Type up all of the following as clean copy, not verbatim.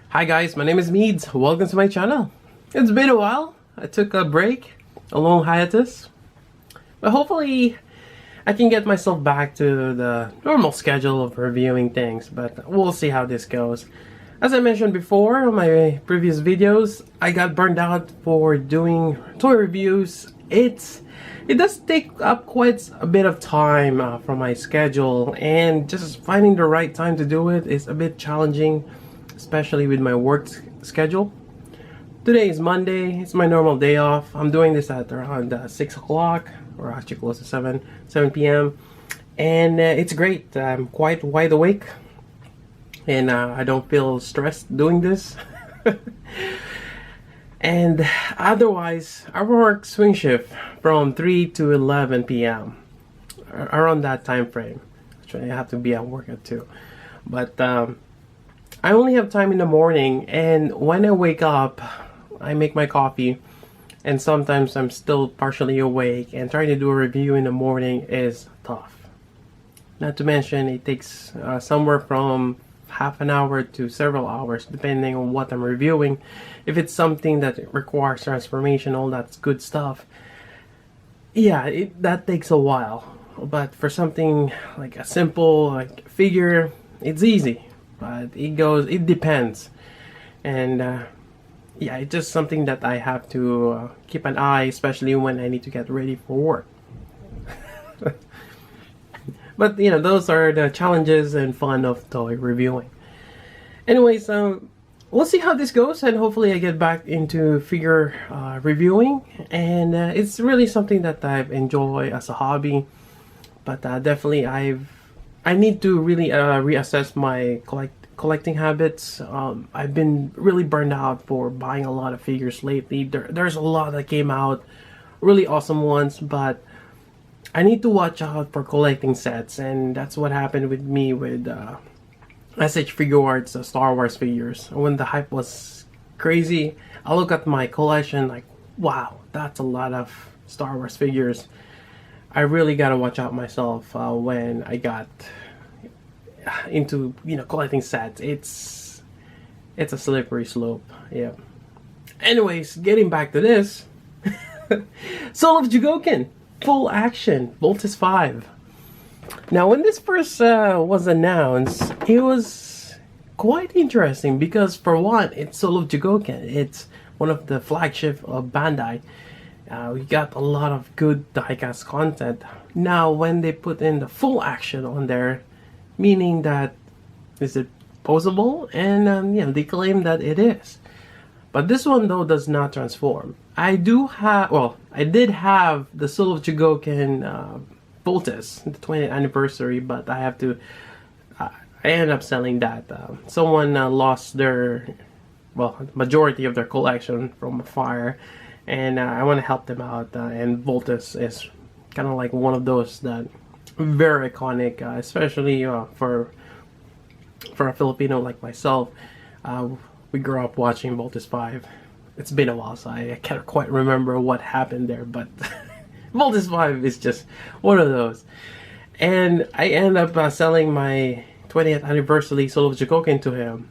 Hi guys, my name is Meads. Welcome to my channel. It's been a while. I took a break, a long hiatus. But hopefully I can get myself back to the normal schedule of reviewing things, but we'll see how this goes. As I mentioned before in my previous videos, I got burned out for doing toy reviews. It does take up quite a bit of time from my schedule, and just finding the right time to do it is a bit challenging, especially with my work schedule. Today is Monday. It's my normal day off. I'm doing this at around 6 o'clock, or actually close to 7 p.m. And it's great. I'm quite wide awake, and I don't feel stressed doing this. And otherwise, I work swing shift from 3 to 11 p.m. around that time frame. Actually, I have to be at work at 2. But I only have time in the morning, and when I wake up, I make my coffee, and sometimes I'm still partially awake, and trying to do a review in the morning is tough. Not to mention, it takes somewhere from half an hour to several hours depending on what I'm reviewing. If it's something that requires transformation, all that's good stuff, yeah, that takes a while. But for something like a simple figure, it's easy. But it depends. And yeah, it's just something that I have to keep an eye, especially when I need to get ready for work. But you know, those are the challenges and fun of toy reviewing. Anyways, we'll see how this goes, and hopefully I get back into figure reviewing. And it's really something that I enjoy as a hobby. But definitely I need to really reassess my collecting habits. I've been really burned out for buying a lot of figures lately. There's a lot that came out, really awesome ones, but I need to watch out for collecting sets, and that's what happened with me with SH Figure Arts Star Wars figures. When the hype was crazy, I look at my collection like, wow, that's a lot of Star Wars figures. I really gotta watch out myself when I got into collecting sets. It's a slippery slope. Yeah. Anyways, getting back to this. Soul of Chogokin full action Voltes 5. Now, when this first was announced, it was quite interesting because, for one, it's Soul of Chogokin. It's one of the flagship of Bandai. We got a lot of good diecast content. Now, when they put in the full action on there, meaning that is it posable, and they claim that it is. But this one though does not transform. I did have the Soul of Chogokin Voltes, the 20th anniversary, but I ended up selling that. Someone lost their majority of their collection from a fire, and I want to help them out. And Voltes is kind of like one of those that very iconic, especially for a Filipino like myself. We grew up watching Voltes 5. It's been a while, so I can't quite remember what happened there, but Voltes 5 is just one of those. And I end up selling my 20th anniversary Soul of Chogokin to him.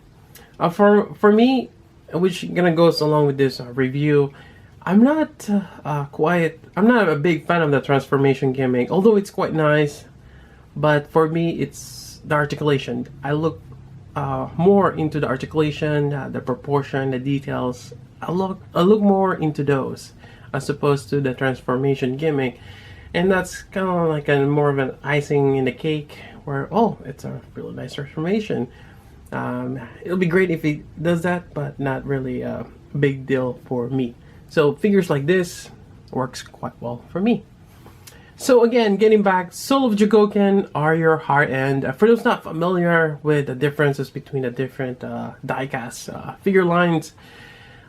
For me, which gonna goes along with this review, I'm not a big fan of the transformation gimmick, although it's quite nice. But for me, it's the articulation. I look more into the articulation, the proportion, the details. I look more into those as opposed to the transformation gimmick, and that's kind of like more of an icing in the cake. Where it's a really nice transformation. It'll be great if it does that, but not really a big deal for me. So figures like this works quite well for me. So again, getting back, Soul of Chogokin are your high end. For those not familiar with the differences between the different diecast figure lines,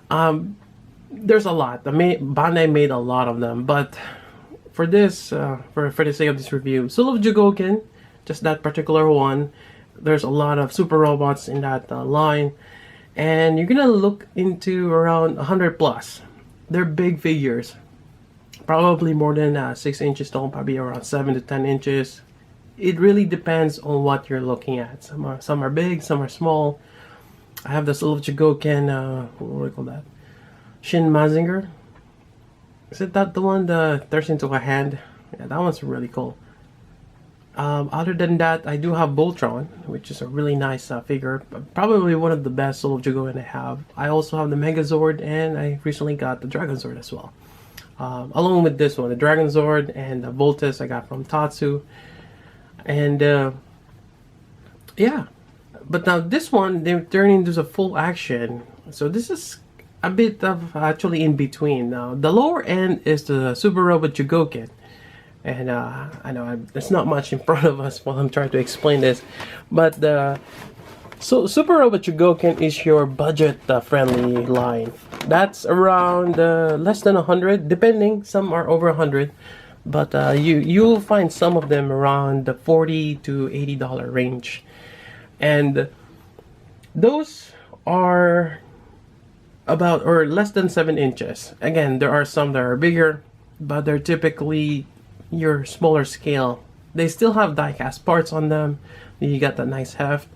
there's a lot. Bandai made a lot of them, but for this, for the sake of this review, Soul of Chogokin, just that particular one, there's a lot of super robots in that line, and you're gonna look into around 100 plus. They're big figures, probably more than 6 inches tall, probably around 7 to 10 inches. It really depends on what you're looking at. Some are big, some are small. I have the Soul of Chogokin, what do we call that? Shin Mazinger. Is it that the one that turns into a hand? Yeah, that one's really cool. Other than that, I do have Voltron, which is a really nice figure. Probably one of the best Soul of Chogokin I have. I also have the Megazord, and I recently got the Dragon Zord as well. Along with this one, the Dragon Zord and the Voltus I got from Tatsu. And yeah, but now this one, they're turning into a full action. So this is a bit of actually in between. Now the lower end is the Super Robot Chogokin. And I know there's not much in front of us while I'm trying to explain this. But so Super Robot Chogokin is your budget friendly line. That's around less than 100, depending. Some are over 100. But you'll find some of them around the $40 to $80 range. And those are about or less than 7 inches. Again, there are some that are bigger, but they're typically your smaller scale. They still have die-cast parts on them. You got that nice heft,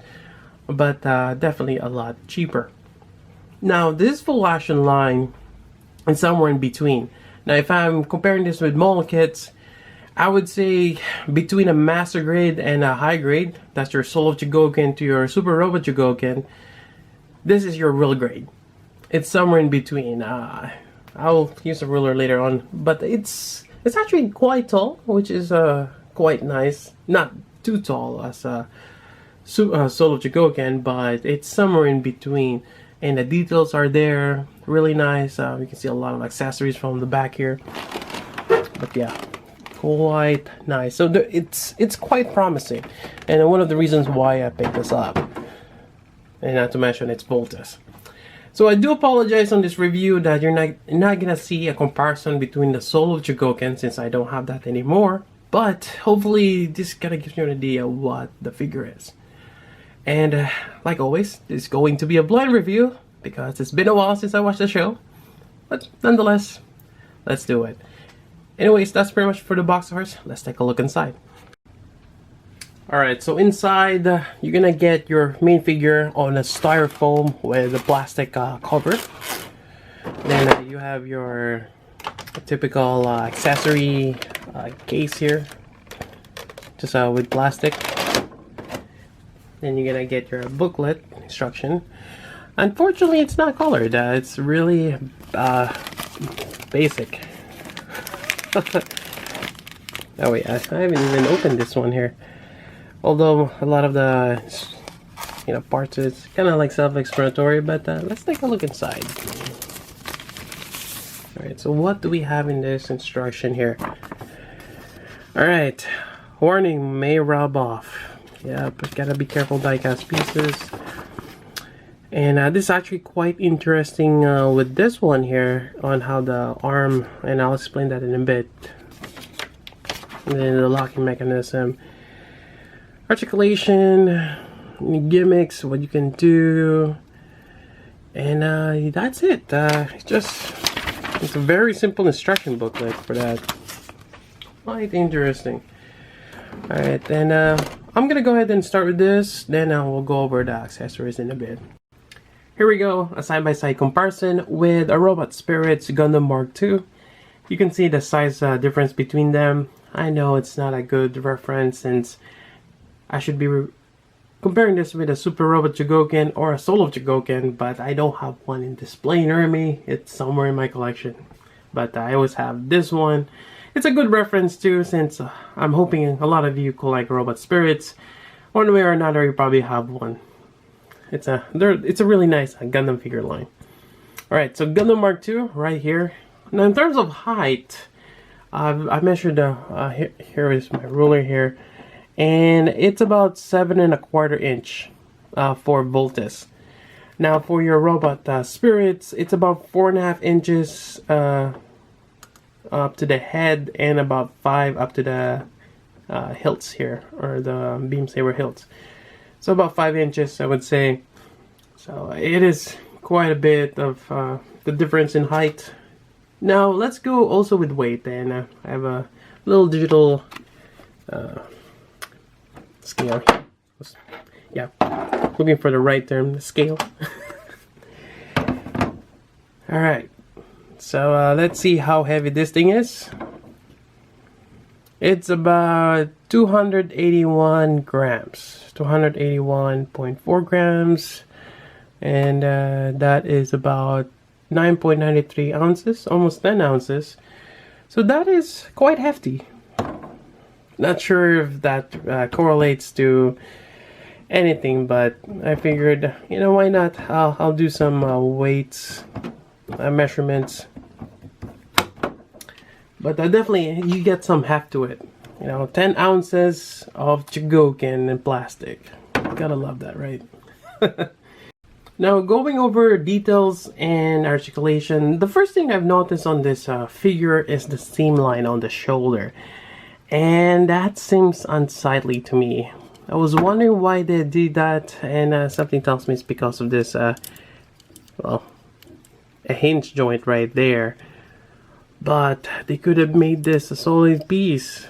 but definitely a lot cheaper. Now, this full action line is somewhere in between. Now, if I'm comparing this with model kits, I would say between a master grade and a high grade, that's your Soul of Chogokin to your Super Robot Chogokin, this is your real grade. It's somewhere in between. I'll use a ruler later on, but it's actually quite tall, which is quite nice. Not too tall as a Soul of Chogokin, but it's somewhere in between. And the details are there, really nice. You can see a lot of accessories from the back here. But yeah, quite nice. So it's quite promising, and one of the reasons why I picked this up. And not to mention its Voltus. So I do apologize on this review that you're not gonna see a comparison between the Soul of Chogokin, since I don't have that anymore. But hopefully this kind of gives you an idea of what the figure is. And like always, it's going to be a blind review because it's been a while since I watched the show. But nonetheless, let's do it. Anyways, that's pretty much for the box art. Let's take a look inside. Alright, so inside you're gonna get your main figure on a styrofoam with a plastic cover. Then you have your typical accessory case here, just with plastic. Then you're gonna get your booklet instruction. Unfortunately, it's not colored. It's really basic. Oh wait, I haven't even opened this one here. Although a lot of the parts is kind of like self-explanatory, but let's take a look inside. All right, so what do we have in this instruction here? All right, warning, may rub off. Yeah, but gotta be careful, die-cast pieces. And this is actually quite interesting with this one here on how the arm, and I'll explain that in a bit. And then the locking mechanism, articulation, gimmicks, what you can do, and that's it. It's a very simple instruction booklet for that. Quite interesting. All right, then I'm gonna go ahead and start with this. Then we'll go over the accessories in a bit. Here we go, a side-by-side comparison with a Robot Spirits Gundam Mark II. You can see the size difference between them. I know it's not a good reference since I should be comparing this with a Super Robot Chogokin or a Soul of Chogokin, but I don't have one in display near me. It's somewhere in my collection. But I always have this one. It's a good reference too, since I'm hoping a lot of you collect Robot Spirits. One way or another, you probably have one. It's a really nice Gundam figure line. Alright, so Gundam Mark II right here. Now in terms of height, I measured here is my ruler here, and it's about 7¼ inch for Voltus. Now for your Robot Spirits, it's about 4½ inches up to the head, and about 5 up to the hilts here, or the beam saber hilts. So about 5 inches, I would say. So it is quite a bit of the difference in height. Now let's go also with weight. And I have a little digital scale. Yeah, looking for the right term, scale. Alright, so let's see how heavy this thing is. It's about 281 grams, 281.4 grams, and that is about 9.93 ounces, almost 10 ounces. So that is quite hefty. Not sure if that correlates to anything, but I figured, you know, why not? I'll do some weights, measurements. But definitely, you get some heft to it. You know, 10 ounces of Chogokin in plastic. Gotta love that, right? Now, going over details and articulation, the first thing I've noticed on this figure is the seam line on the shoulder. And that seems unsightly to me. I was wondering why they did that, and something tells me it's because of this, well, a hinge joint right there. But they could have made this a solid piece.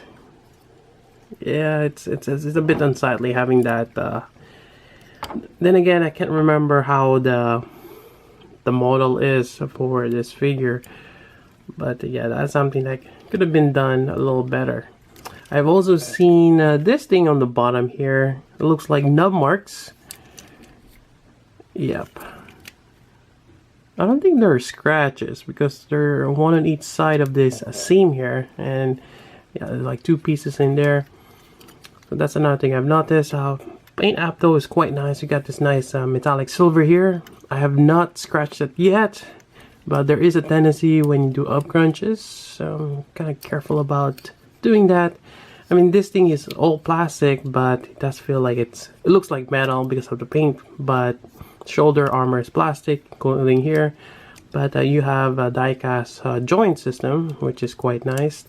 Yeah, it's a bit unsightly having that. Then again, I can't remember how the model is for this figure. But yeah, that's something that could have been done a little better. I've also seen this thing on the bottom here. It looks like nub marks. Yep. I don't think there are scratches because they're one on each side of this seam here. And yeah, there's like two pieces in there. So that's another thing I've noticed. Paint app though is quite nice. You got this nice metallic silver here. I have not scratched it yet. But there is a tendency when you do up crunches. So I'm kind of careful about doing that. I mean, this thing is all plastic, but it does feel like it looks like metal because of the paint, but shoulder armor is plastic, including here. But you have a die-cast joint system, which is quite nice,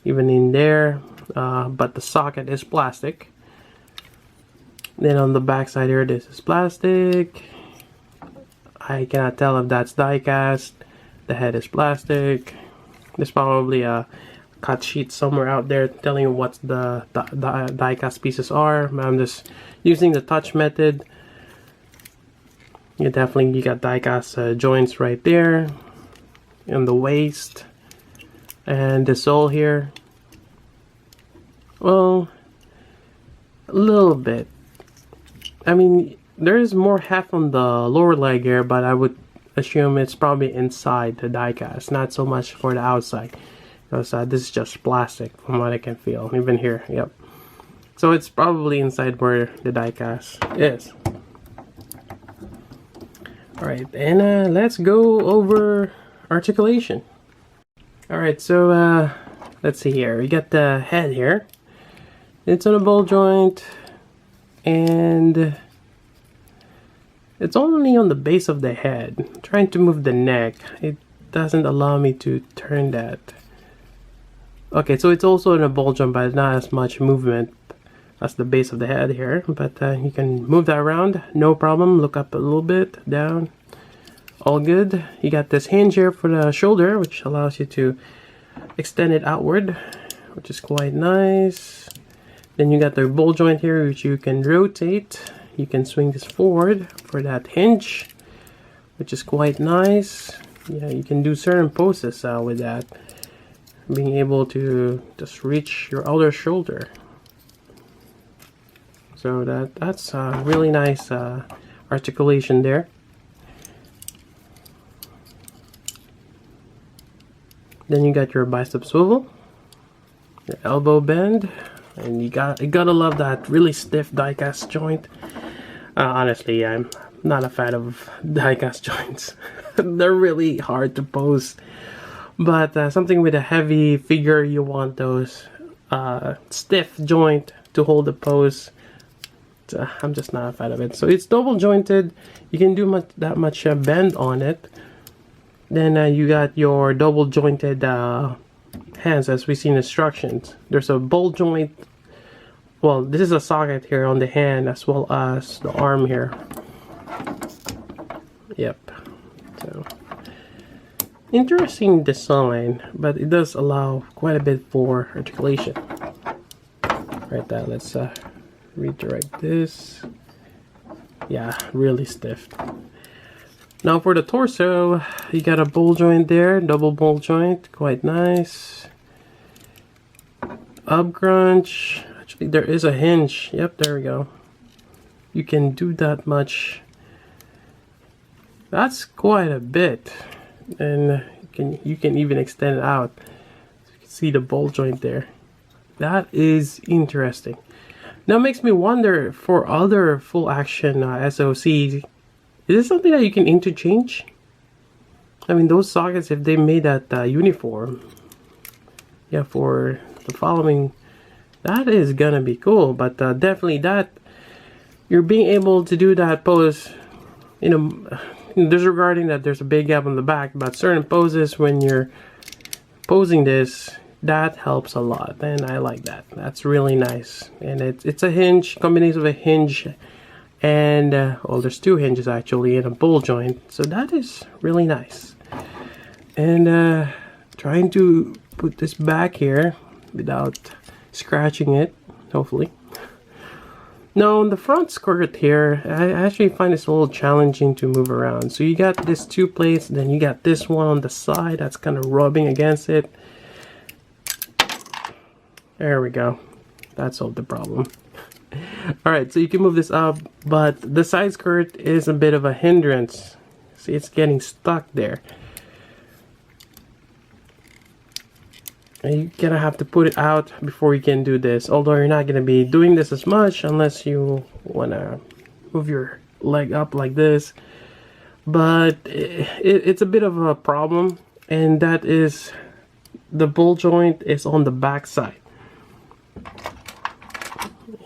even in there. But the socket is plastic. Then on the back side here, this is plastic. I cannot tell if that's die-cast. The head is plastic. There's probably a cut sheet somewhere out there telling you what the die-cast pieces are. I'm just using the touch method. You got die-cast joints right there in the waist and the sole here. Well, a little bit. I mean, there is more heft on the lower leg here, but I would assume it's probably inside the die-cast, not so much for the outside. Because this is just plastic from what I can feel. Even here, yep. So it's probably inside where the die-cast is. Alright, and let's go over articulation. Alright, so let's see here. We got the head here. It's on a ball joint. And it's only on the base of the head. I'm trying to move the neck. It doesn't allow me to turn that. Okay, so it's also in a ball joint, but not as much movement as the base of the head here. But you can move that around, no problem. Look up a little bit, down, all good. You got this hinge here for the shoulder, which allows you to extend it outward, which is quite nice. Then you got the ball joint here, which you can rotate. You can swing this forward for that hinge, which is quite nice. Yeah, you can do certain poses with that. Being able to just reach your outer shoulder. So that's really nice articulation there. Then you got your bicep swivel, your elbow bend, and you gotta love that really stiff die-cast joint. Honestly, I'm not a fan of die-cast joints. They're really hard to pose. But something with a heavy figure, you want those stiff joint to hold the pose. I'm just not a fan of it. So it's double jointed. You can do that much bend on it. Then you got your double jointed hands, as we see in instructions. There's a ball joint. Well, this is a socket here on the hand as well as the arm here. Yep. So interesting design, but it does allow quite a bit for articulation. Right there, let's redirect this. Yeah, really stiff. Now for the torso, you got a ball joint there, double ball joint, quite nice. Up crunch, actually there is a hinge, yep, there we go. You can do that much. That's quite a bit, and you can even extend it out. So you can see the ball joint there. That is interesting. Now it makes me wonder, for other full action SOCs, is this something that you can interchange? I mean, those sockets, if they made that uniform, yeah, for the following, that is gonna be cool. But definitely that you're being able to do that pose, you know, disregarding that there's a big gap on the back, but certain poses when you're posing this, that helps a lot, and I like that. That's really nice. And it's a hinge, combination of a hinge and well, there's two hinges actually and a ball joint, so that is really nice. And trying to put this back here without scratching it, hopefully. Now on the front skirt here, I actually find this a little challenging to move around. So you got this two plates, then you got this one on the side that's kind of rubbing against it. There we go. That solved the problem. Alright, so you can move this up, but the side skirt is a bit of a hindrance. See, it's getting stuck there. And you're gonna have to put it out before you can do this. Although you're not gonna be doing this as much unless you wanna move your leg up like this. But it's a bit of a problem, and that is the ball joint is on the back side.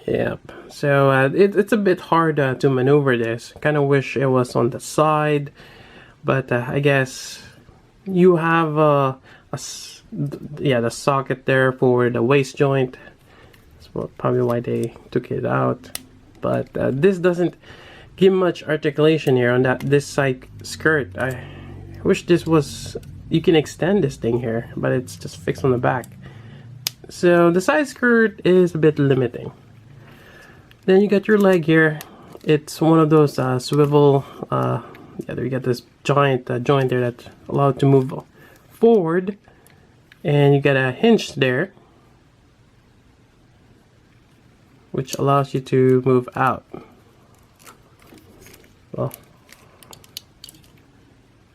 Yep, so it's a bit hard to maneuver this. Kind of wish it was on the side, but I guess you have the socket there for the waist joint. That's probably why they took it out. But this doesn't give much articulation here on this side skirt. I wish this was, you can extend this thing here, but it's just fixed on the back. So the side skirt is a bit limiting. Then you got your leg here. It's one of those swivel, yeah, there you got this giant joint there that's allowed to move forward. And you got a hinge there, which allows you to move out. Well,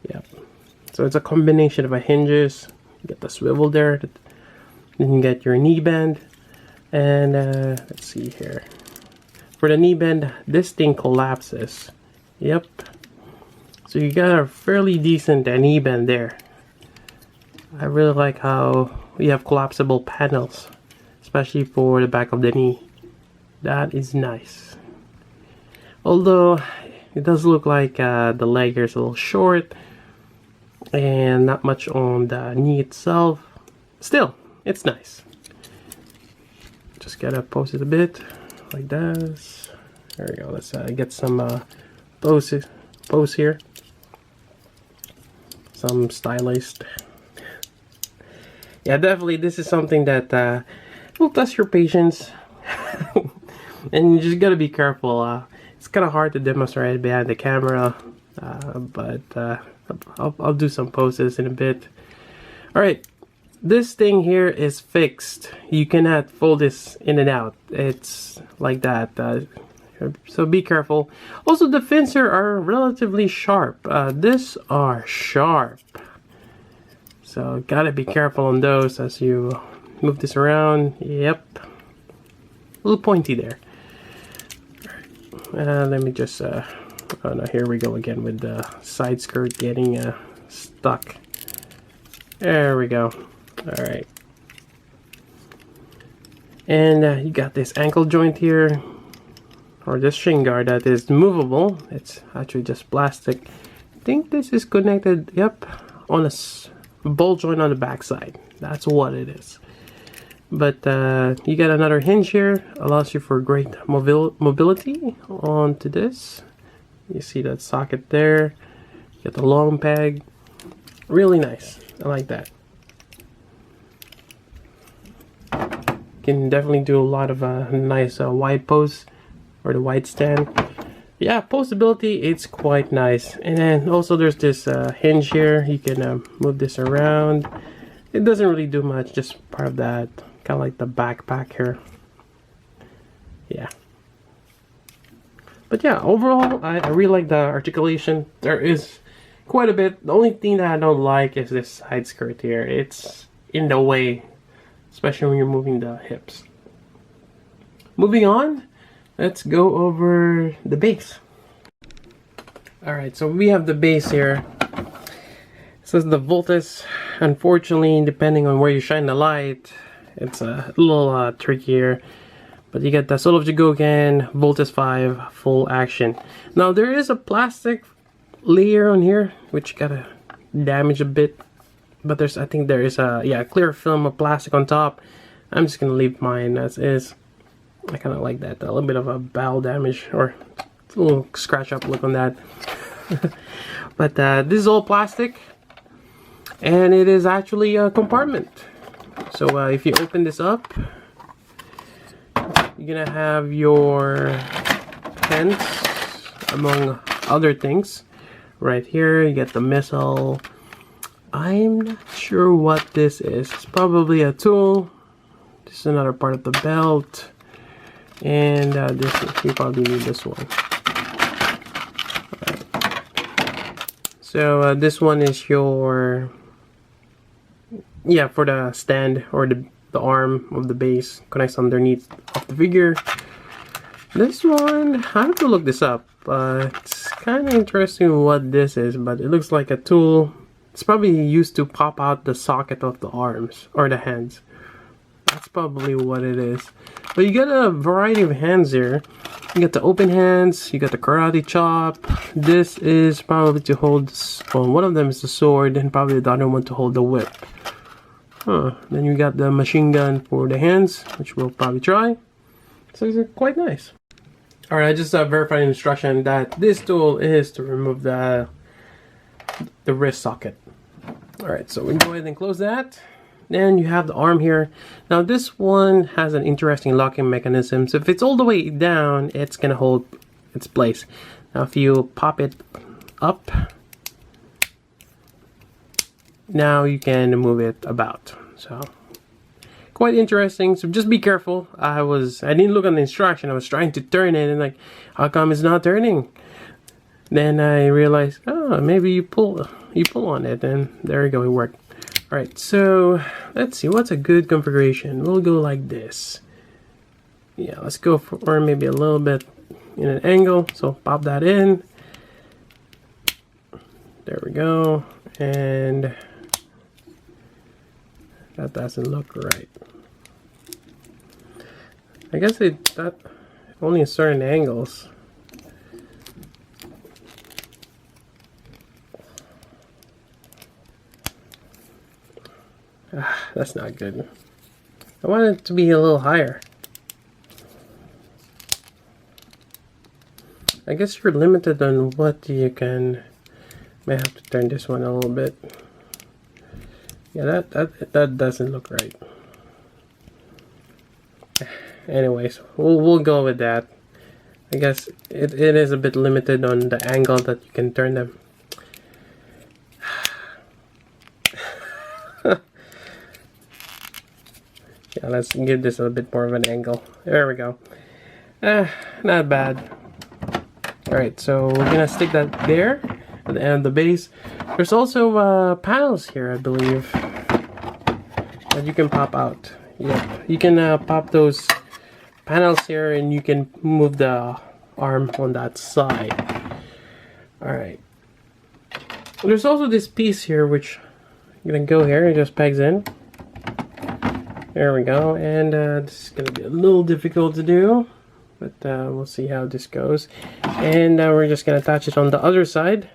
yeah. So it's a combination of a hinges. You got the swivel there. Then you get your knee bend. And let's see here. For the knee bend, this thing collapses. Yep. So you got a fairly decent knee bend there. I really like how you have collapsible panels, especially for the back of the knee. That is nice. Although it does look like the leg here is a little short and not much on the knee itself. Still, it's nice. Just gotta pose it a bit like this. There we go. Let's get some pose here. Some stylized. Yeah, definitely this is something that will test your patience. And you just gotta be careful. It's kind of hard to demonstrate behind the camera, but I'll do some poses in a bit. Alright, this thing here is fixed. You cannot fold this in and out. It's like that. So be careful. Also, the fins here are relatively sharp. These are sharp. So gotta be careful on those as you move this around. Yep. A little pointy there. Let me just, oh no, here we go again with the side skirt getting stuck. There we go. Alright. And you got this ankle joint here, or this shin guard that is movable. It's actually just plastic. I think this is connected, yep, on a ball joint on the back side. That's what it is. But you got another hinge here, allows you for great mobility onto this. You see that socket there. You got the long peg. Really nice. I like that. Can definitely do a lot of nice wide pose or the wide stand. yeah, postability, it's quite nice. And then also there's this hinge here. You can move this around. It doesn't really do much, just part of that, kind of like the backpack here. Yeah. But yeah, overall, I really like the articulation. There is quite a bit. The only thing that I don't like is this side skirt here. It's in the way, especially when you're moving the hips. Moving on, let's go over the base. Alright, so we have the base here. It says the voltage. Unfortunately, depending on where you shine the light, it's a little trickier. But you get the Soul of Chogokin, Voltus 5, full action. Now there is a plastic layer on here, which gotta damage a bit. But I think there is a clear film of plastic on top. I'm just gonna leave mine as is. I kind of like that, a little bit of a bow damage, or a little scratch up look on that. But this is all plastic, and it is actually a compartment. So if you open this up, you're gonna have your pens, among other things. Right here, you get the missile. I'm not sure what this is. It's probably a tool. This is another part of the belt. And you probably need this one. So this one is your, yeah, for the stand or the arm of the base, connects underneath of the figure. This one, I have to look this up. It's kind of interesting what this is, but it looks like a tool. It's probably used to pop out the socket of the arms or the hands. That's probably what it is. But you get a variety of hands here. You got the open hands, you got the karate chop. This is probably to hold, well, one of them is the sword, and probably the other one to hold the whip. Then you got the machine gun for the hands, which we'll probably try. So it's quite nice. Alright, I just verified an instruction that this tool is to remove the wrist socket. Alright, so we can go ahead and close that. Then you have the arm here. Now this one has an interesting locking mechanism. So if it's all the way down, it's gonna hold its place. Now if you pop it up, now you can move it about. So quite interesting. So just be careful. I didn't look at the instruction. I was trying to turn it and like, how come it's not turning? Then I realized, oh, maybe you pull on it, and there you go, it worked. Alright, so let's see, what's a good configuration? We'll go like this. Yeah, let's go for maybe a little bit in an angle. So pop that in. There we go. And that doesn't look right. I guess that only in certain angles. That's not good. I want it to be a little higher. I guess you're limited on what you can. May have to turn this one a little bit. Yeah, that doesn't look right. Anyways, we'll go with that. I guess it is a bit limited on the angle that you can turn them. Yeah, let's give this a bit more of an angle. There we go. Not bad. Alright, so we're gonna stick that there at the end of the base. There's also panels here, I believe, that you can pop out. Yeah, you can pop those panels here, and you can move the arm on that side. Alright. There's also this piece here, which I'm gonna go here. It just pegs in. There we go, and this is going to be a little difficult to do, but we'll see how this goes. And now we're just going to attach it on the other side.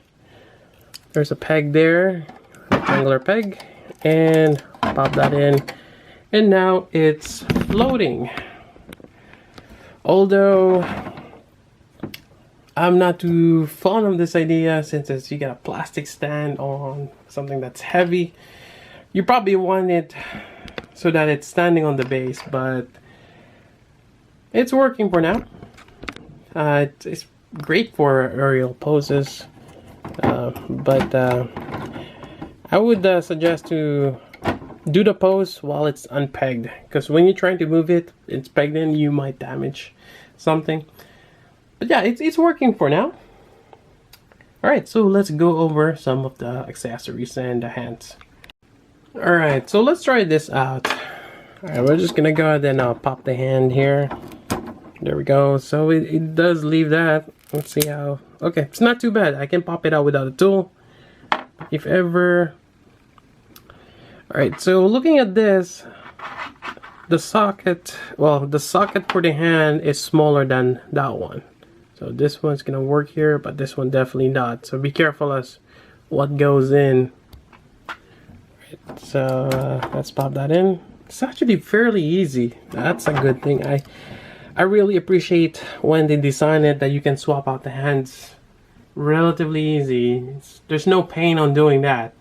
There's a peg there, a rectangular peg, and pop that in. And now it's floating. Although I'm not too fond of this idea, since you got a plastic stand on something that's heavy. You probably want it so that it's standing on the base, but it's working for now. It's great for aerial poses, but I would suggest to do the pose while it's unpegged, because when you're trying to move it, it's pegged in, you might damage something. But yeah, it's working for now. Alright, so let's go over some of the accessories and the hands. Alright, so let's try this out. Alright, we're just gonna go ahead and pop the hand here. There we go. So it does leave that. Let's see how... Okay, it's not too bad. I can pop it out without a tool, if ever. Alright, so looking at this, the socket, well, the socket for the hand is smaller than that one. So this one's gonna work here, but this one definitely not. So be careful as what goes in. Right, so let's pop that in. It's actually fairly easy. That's a good thing. I really appreciate when they design it that you can swap out the hands relatively easy. There's no pain on doing that.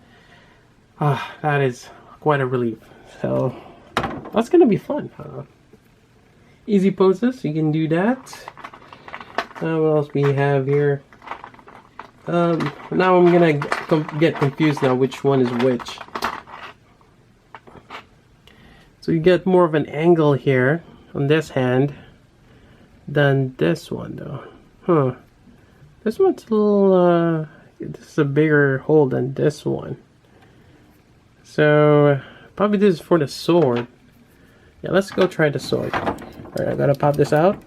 That is quite a relief. So that's gonna be fun. Easy poses, you can do that. What else we have here? Now I'm gonna get confused now which one is which. So you get more of an angle here on this hand than this one though. This one's a little, this is a bigger hole than this one. So probably this is for the sword. Yeah, let's go try the sword. Alright, I gotta pop this out.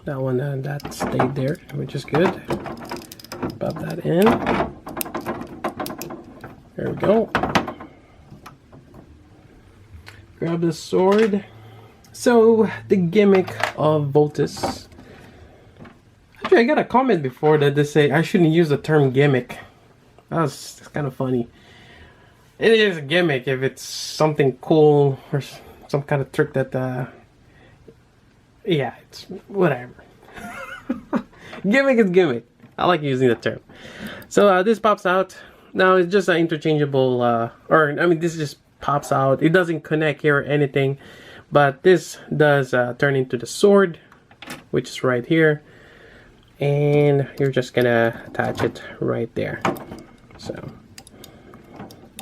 That one, that stayed there, which is good. Pop that in. There we go. Grab the sword. So, the gimmick of Voltus. Actually, I got a comment before that they say I shouldn't use the term gimmick. That's kind of funny. It is a gimmick if it's something cool or some kind of trick that yeah, it's whatever. Gimmick is gimmick. I like using the term. So this pops out. Now it's just an interchangeable, or I mean, this just pops out. It doesn't connect here or anything, but this does turn into the sword, which is right here, and you're just gonna attach it right there. So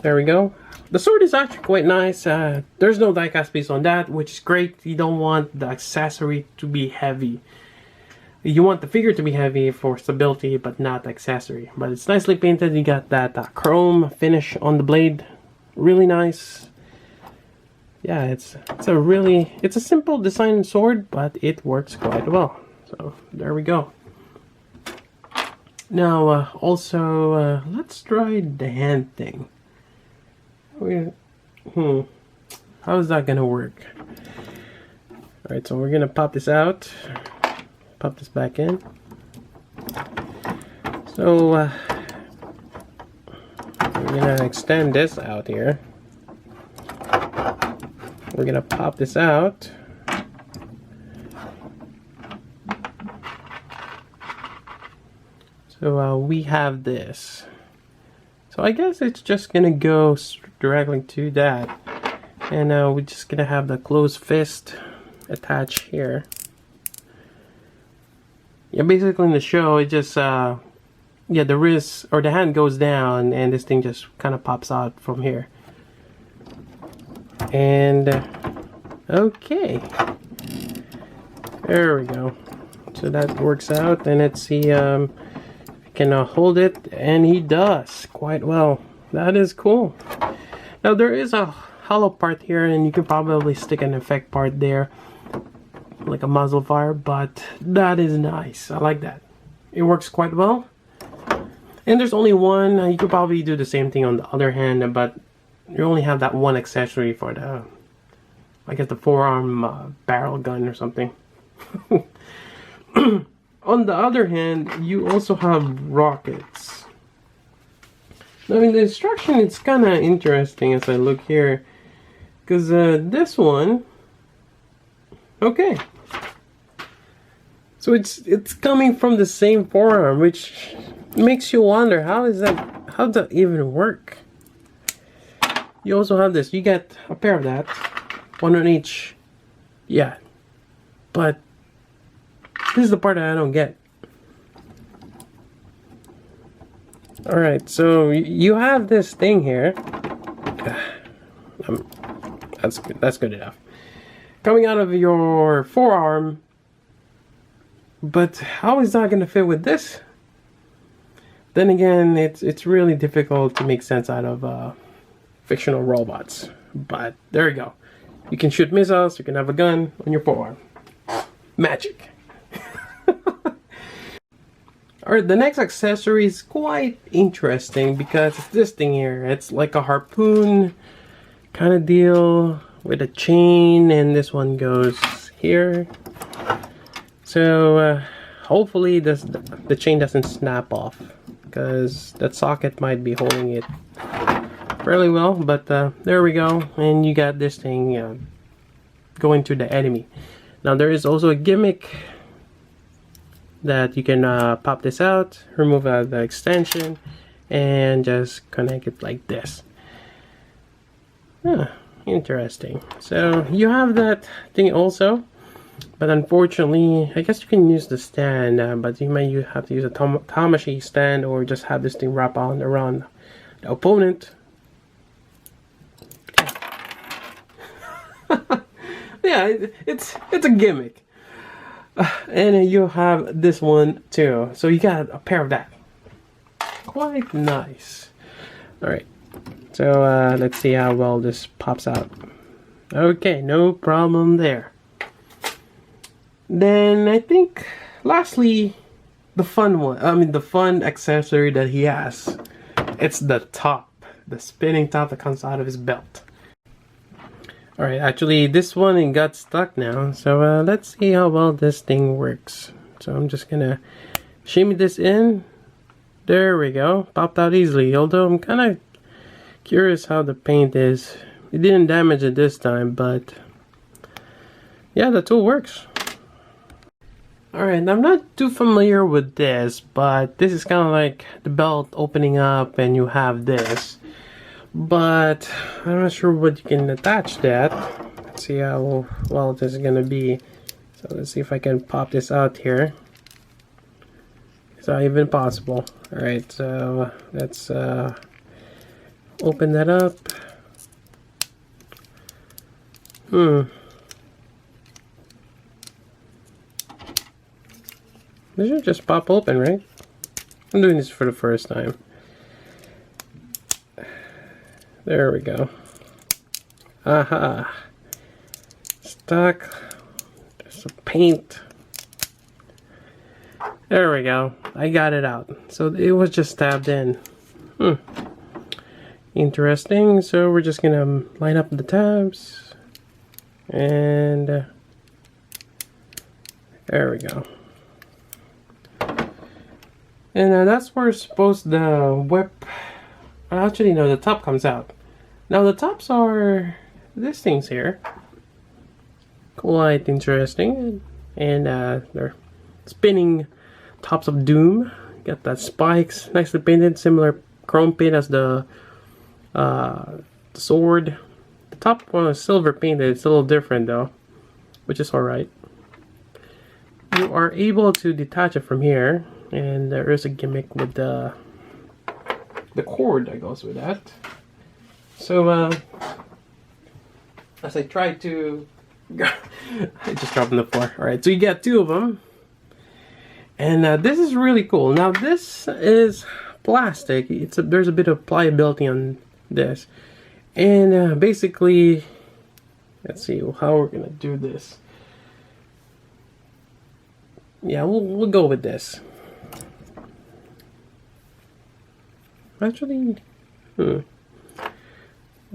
there we go. The sword is actually quite nice. There's no die-cast piece on that, which is great. You don't want the accessory to be heavy. You want the figure to be heavy for stability, but not the accessory. But it's nicely painted. You got that chrome finish on the blade. Really nice. Yeah, it's a simple design sword, but it works quite well. So there we go. Now also let's try the hand thing. How is that gonna work? Alright, so we're gonna pop this out, pop this back in. So we're gonna extend this out here. We're gonna pop this out. So we have this. So I guess it's just gonna go directly to that, and we're just gonna have the closed fist attached here. Yeah, basically in the show, it just yeah, the wrist or the hand goes down, and this thing just kind of pops out from here. And okay, there we go. So that works out, and let's see. Can hold it, and he does quite well. That is cool. Now there is a hollow part here, and you can probably stick an effect part there, like a muzzle fire, but that is nice. I like that. It works quite well. And there's only one. You could probably do the same thing on the other hand, but you only have that one accessory for the, I guess, the forearm barrel gun or something. On the other hand, you also have rockets. I mean, the instruction is kind of interesting as I look here, because this one, okay, so it's coming from the same forearm, which makes you wonder how does that even work? You also have this. You get a pair of that, one on each. Yeah, but This is the part that I don't get. Alright, so you have this thing here. That's good enough. Coming out of your forearm. But how is that going to fit with this? Then again, it's really difficult to make sense out of fictional robots. But there you go. You can shoot missiles, you can have a gun on your forearm. Magic. Alright, the next accessory is quite interesting because it's this thing here. It's like a harpoon kind of deal with a chain, and this one goes here. So hopefully the chain doesn't snap off, because that socket might be holding it fairly well. But there we go, and you got this thing going to the enemy. Now there is also a gimmick that you can pop this out, remove the extension, and just connect it like this. Interesting. So you have that thing also, but unfortunately I guess you can use the stand, but you might have to use a Tamashi stand, or just have this thing wrap on around the opponent. Yeah, it's a gimmick. And you have this one too, so you got a pair of that. Quite nice. Alright, so let's see how well this pops out. Okay, no problem there. Then I think lastly, the fun one, the fun accessory that he has, it's the top, the spinning top that comes out of his belt. Alright, actually this one got stuck now, so let's see how well this thing works. So I'm just gonna shimmy this in. There we go, popped out easily, although I'm kind of curious how the paint is. It didn't damage it this time, but yeah, the tool works. Alright, I'm not too familiar with this, but this is kind of like the belt opening up and you have this. But I'm not sure what you can attach that. Let's see how well this is gonna be. So let's see if I can pop this out here. It's not even possible. Alright, so let's open that up. This should just pop open, right? I'm doing this for the first time. There we go. Aha. Stuck. There's some paint. There we go. I got it out. So it was just stabbed in. Interesting. So we're just gonna line up the tabs. And there we go. And that's where supposed the whip. Actually, no, the top comes out. Now the tops are these things here. Quite interesting. And they're spinning tops of doom. Got that spikes, nicely painted, similar chrome paint as the sword. The top one is silver painted. It's a little different though, which is alright. You are able to detach it from here, and there is a gimmick with the cord that goes with that. So as I try to I just dropped on the floor. Alright, so you got two of them, and this is really cool. Now this is plastic. There's a bit of pliability on this, and basically, let's see how we're gonna do this. Yeah, we'll go with this. Actually, we're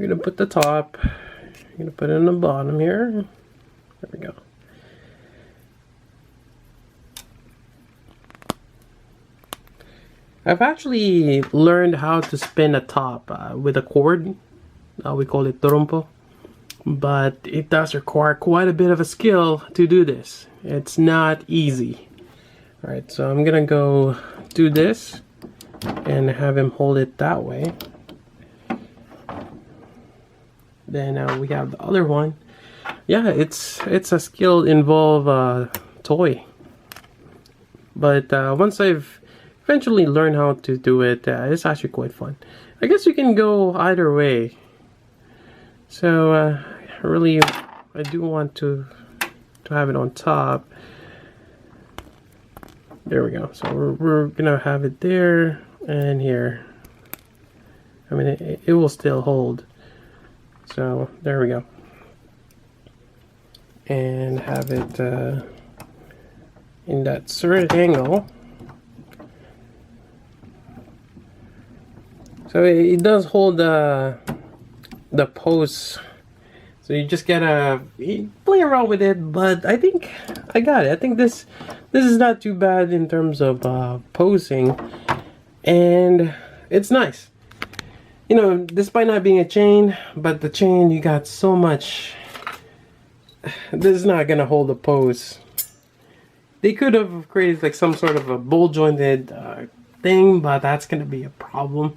gonna put the top. I'm gonna put it on the bottom here. There we go. I've actually learned how to spin a top with a cord. We call it trompo. But it does require quite a bit of a skill to do this. It's not easy. Alright, so I'm gonna go do this and have him hold it that way. Then we have the other one. Yeah, it's a skill involved toy. But once I've eventually learned how to do it, it's actually quite fun. I guess you can go either way. So really, I do want to have it on top. There we go. So we're gonna have it there and here. I mean, it will still hold. So there we go. And have it in that certain angle. So it does hold the posts. So you just gotta play around with it, but I think I got it. I think this is not too bad in terms of posing, and it's nice. You know, despite not being a chain, but the chain, you got so much. This is not gonna hold a pose. They could have created like some sort of a bowl jointed thing, but that's gonna be a problem.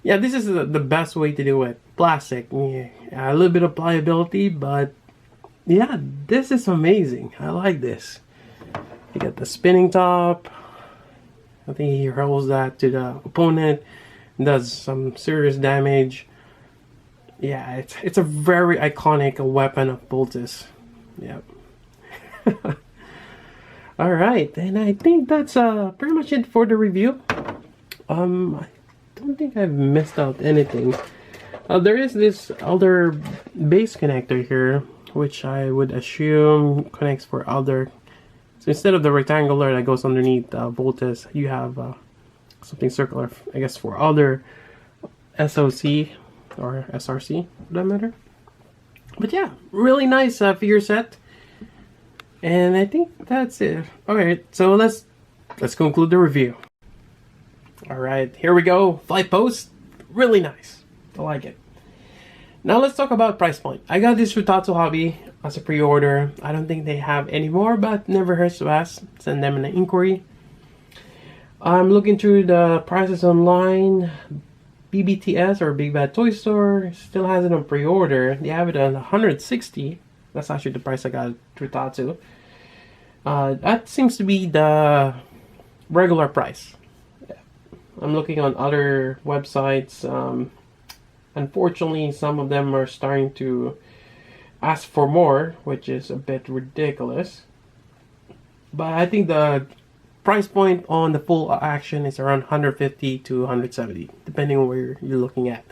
Yeah, this is the best way to do it. Plastic, yeah, a little bit of pliability, but yeah, this is amazing. I like this. You got the spinning top. I think he hurls that to the opponent, does some serious damage. Yeah, it's a very iconic weapon of Boltis. Yep. All right, and I think that's pretty much it for the review. I don't think I've missed out anything. There is this other base connector here, which I would assume connects for other. So instead of the rectangular that goes underneath Voltus, you have something circular, I guess, for other SOC or SRC, for that matter. But yeah, really nice figure set. And I think that's it. Alright, so let's conclude the review. Alright, here we go. Flight post. Really nice. I like it. Now let's talk about price point. I got this Rutatsu Hobby as a pre-order. I don't think they have any more, but never hurts to ask. Send them an inquiry. I'm looking through the prices online. BBTS or Big Bad Toy Store still has it on pre-order. They have it at 160. That's actually the price I got Rutatsu. That seems to be the regular price. Yeah. I'm looking on other websites. Unfortunately, some of them are starting to ask for more, which is a bit ridiculous. But I think the price point on the full action is around 150 to 170, depending on where you're looking at.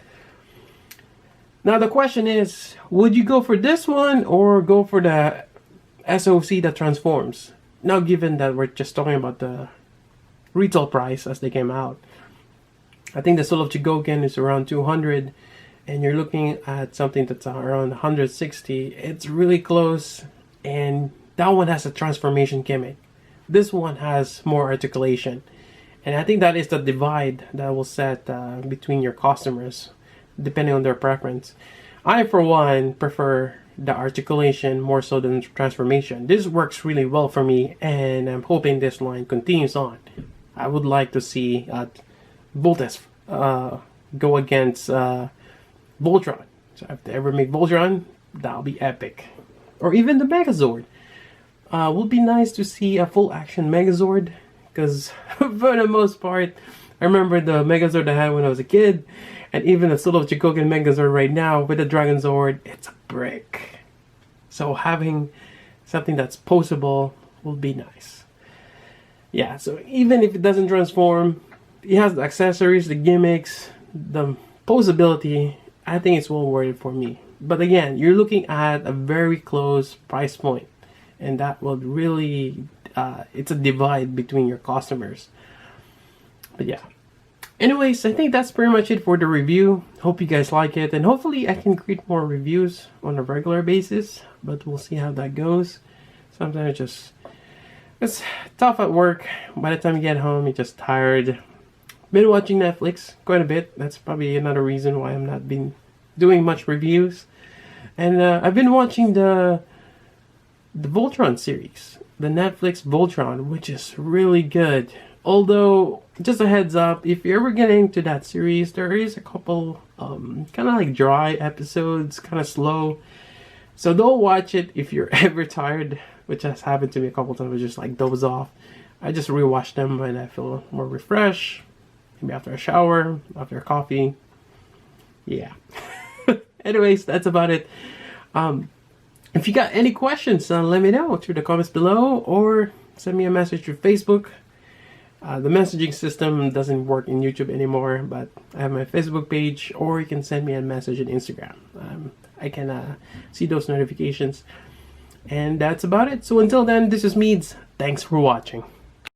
Now the question is, would you go for this one or go for the SOC that transforms? Now, given that we're just talking about the retail price as they came out, I think the Soul of Chogokin is around 200, and you're looking at something that's around 160. It's really close, and that one has a transformation gimmick. This one has more articulation, and I think that is the divide that will set between your customers, depending on their preference. I, for one, prefer the articulation more so than transformation. This works really well for me, and I'm hoping this line continues on. I would like to see Voltes go against Voltron. So if they ever make Voltron, that'll be epic. Or even the Megazord. Would be nice to see a full action Megazord, because for the most part, I remember the Megazord I had when I was a kid, and even the Soul of Chogokin Megazord right now with the Dragon Zord, it's a brick. So having something that's posable will be nice. Yeah, so even if it doesn't transform, it has the accessories, the gimmicks, the posability. I think it's well worth it for me. But again, you're looking at a very close price point, and that will really, it's a divide between your customers. But yeah. Anyways, I think that's pretty much it for the review. Hope you guys like it, and hopefully I can create more reviews on a regular basis, but we'll see how that goes. Sometimes it's tough at work. By the time you get home, you're just tired. Been watching Netflix quite a bit. That's probably another reason why I'm not been doing much reviews. And I've been watching the Voltron series, the Netflix Voltron, which is really good. Although, just a heads up, if you're ever getting into that series, there is a couple kind of like dry episodes, kind of slow. So don't watch it if you're ever tired, which has happened to me a couple times. I just like doze off. I just rewatch them when I feel more refreshed, maybe after a shower, after a coffee. Yeah. Anyways, that's about it. If you got any questions, let me know through the comments below or send me a message through Facebook. The messaging system doesn't work in YouTube anymore, but I have my Facebook page, or you can send me a message on Instagram. I can see those notifications. And that's about it. So until then, this is Meads. Thanks for watching.